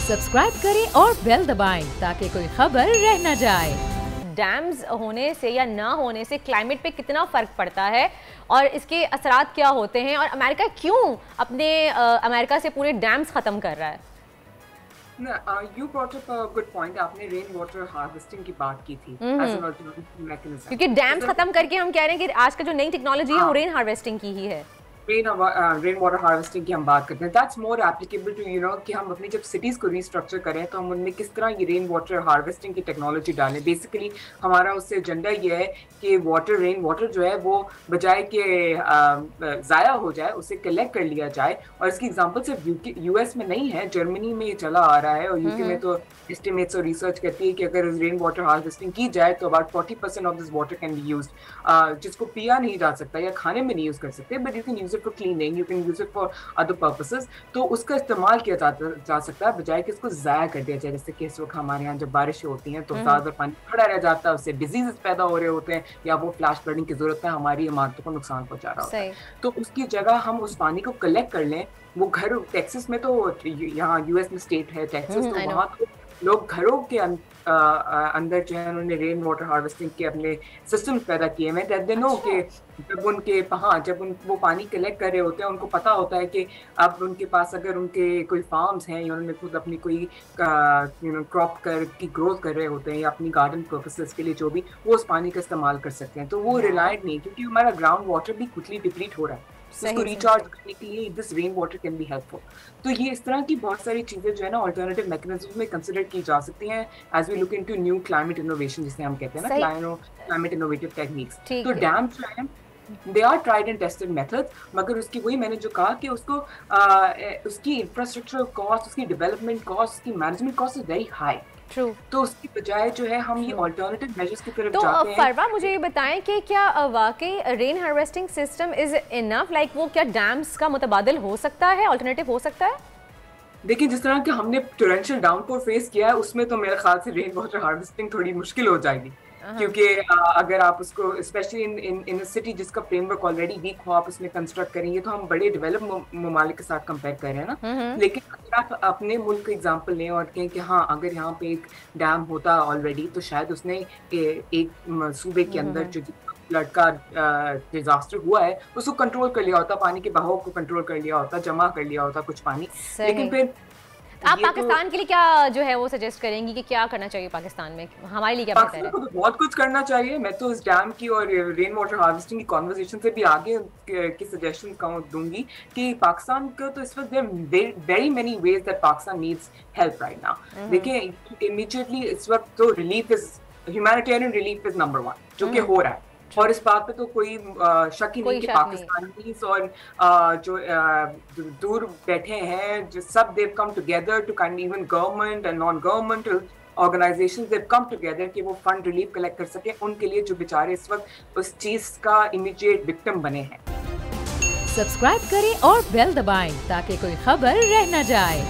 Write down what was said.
Subscribe करें और bell दबाएं ताकि कोई खबर रह न जाए। डैम्स होने से या ना होने से क्लाइमेट पे कितना फ़र्क पड़ता है और इसके असरात क्या होते हैं, और अमेरिका क्यों अपने अमेरिका से पूरे डैम्स ख़त्म कर रहा है? You brought up a good point. आपने रेन वाटर हार्वेस्टिंग की बात की थी as an alternative mechanism. क्योंकि डैम्स ख़त्म करके हम कह रहे हैं कि आज का जो नई टेक्नोलॉजी है वो रेन हार्वेस्टिंग की ही है। रेन वाटर हार्वेस्टिंग की हम बात करते हैं, दैट्स मोर एप्लीकेबल टू कि हम अपनी जब सिटीज़ को रीस्ट्रक्चर करें तो हम उनमें किस तरह ये रेन वाटर हार्वेस्टिंग की टेक्नोलॉजी डालें। बेसिकली हमारा उससे एजेंडा ये है कि रेन वाटर जो है वो बजाय कि ज़ाया हो जाए उसे कलेक्ट कर लिया जाए। और इसकी एग्जांपल सिर्फ यूएस में नहीं है, जर्मनी में ये चला आ रहा है, और यूके में तो एस्टिमेट्स और रिसर्च कहती है कि अगर रेन वाटर हार्वेस्टिंग की जाए तो about 40% of this water can be used, जिसको पिया नहीं जा सकता या खाने में नहीं यूज़ कर सकते, but you can use it for cleaning, you can use it for other purposes. तो उसका इस्तेमाल किया जा सकता है बजाय कि इसको ज़ाया कर दिया जाए। जैसे कि इस वक्त हमारे यहाँ जब बारिशें होती हैं तो ज़्यादा पानी खड़ा रह जाता है, उससे डिजीज पैदा हो रहे होते हैं या वो फ्लैश फ्लडिंग की जरूरत है, हमारी इमारतों को नुकसान पहुंचा रहा होता है। तो उसकी जगह हम उस पानी को कलेक्ट कर लें। वो घर टेक्सास में तो, यहाँ यूएस में स्टेट है टेक्सास, तो वहाँ तो लोग घरों के अंदर जो है उन्होंने रेन वाटर हार्वेस्टिंग के अपने सिस्टम पैदा किए हैं। दे नो कि जब वो पानी कलेक्ट कर रहे होते हैं उनको पता होता है कि अब उनके पास अगर उनके कोई फार्म्स हैं या उन्होंने खुद अपनी कोई क्रॉप की ग्रोथ कर रहे होते हैं या अपनी गार्डन पर्पसेस के लिए जो भी, वो उस पानी का इस्तेमाल कर सकते हैं। तो वो रिलायंट नहीं, क्योंकि हमारा ग्राउंड वाटर भी क्विकली डिप्लीट हो रहा है, इसको रिचार्ज करने के लिए this rain water can be helpful. तो ये इस तरह की बहुत सारी चीजें जो है ना अल्टरनेटिव मैकेनिज्म में कंसिडर की जा सकती हैं as we look into new climate innovation, जिसे हम कहते हैं ना क्लाइमेट इनोवेटिव टेक्निक्स। तो डैम जो है they are tried and tested methods, मगर उसकी वही मैंने जो कहा कि उसको उसकी इंफ्रास्ट्रक्चरल कॉस्ट, उसकी डेवलपमेंट कॉस्ट, उसकी management cost is very high. तो उसकी बजाय जो है हम ये अल्टरनेटिव मेजर्स की तरफ जाते हैं। फरवा, मुझे ये बताएं कि क्या वाकई rain harvesting system is enough, like वो क्या डैम्स का मुतबादिल हो सकता है, अल्टरनेटिव हो सकता है? देखिए, जिस तरह के हमने टोरेंशियल डाउनपोर फेस किया है उसमें तो मेरे ख्याल से रेन वाटर हार्वेस्टिंग थोड़ी मुश्किल हो जाएगी, क्योंकि अगर आप उसको स्पेशली इन अ सिटी जिसका फ्रेमवर्क ऑलरेडी वीक हो, आप उसमें कंस्ट्रक्ट करेंगे तो हम बड़े डेवलप ममालिक के साथ कंपेयर कर रहे हैं ना। लेकिन अगर आप अपने मुल्क का एग्जांपल लें और कहें कि हाँ अगर यहाँ पे एक डैम होता ऑलरेडी तो शायद उसने एक सूबे के अंदर जो फ्लड का डिजास्टर हुआ है उसको कंट्रोल कर लिया होता, पानी के बहाव को कंट्रोल कर लिया होता, जमा कर लिया होता कुछ पानी। लेकिन फिर आप पाकिस्तान के लिए क्या जो है वो सजेस्ट करेंगी कि क्या करना चाहिए पाकिस्तान में, हमारे लिए क्या बेहतर है? तो बहुत कुछ करना चाहिए। मैं तो इस डैम की और रेन वाटर हार्वेस्टिंग की कॉन्वर्सेशन से भी आगे की सजेशन दूंगी कि पाकिस्तान को तो इस वक्त very many ways that Pakistan needs help right now. देखिए, इमीडिएटली इस वक्त तो relief is humanitarian relief is number 1 जो कि हो रहा है, और इस बात पे तो कोई शक ही नहीं कि पाकिस्तानी और जो दूर बैठे हैं जो सब they've come together to kind, even government and non government organisations they've come together कि वो फंड रिलीफ कलेक्ट कर सके उनके लिए जो बेचारे इस वक्त उस चीज का इमीडिएट विक्टिम बने हैं। सब्सक्राइब करें और बेल दबाएं ताकि कोई खबर रह न जाए।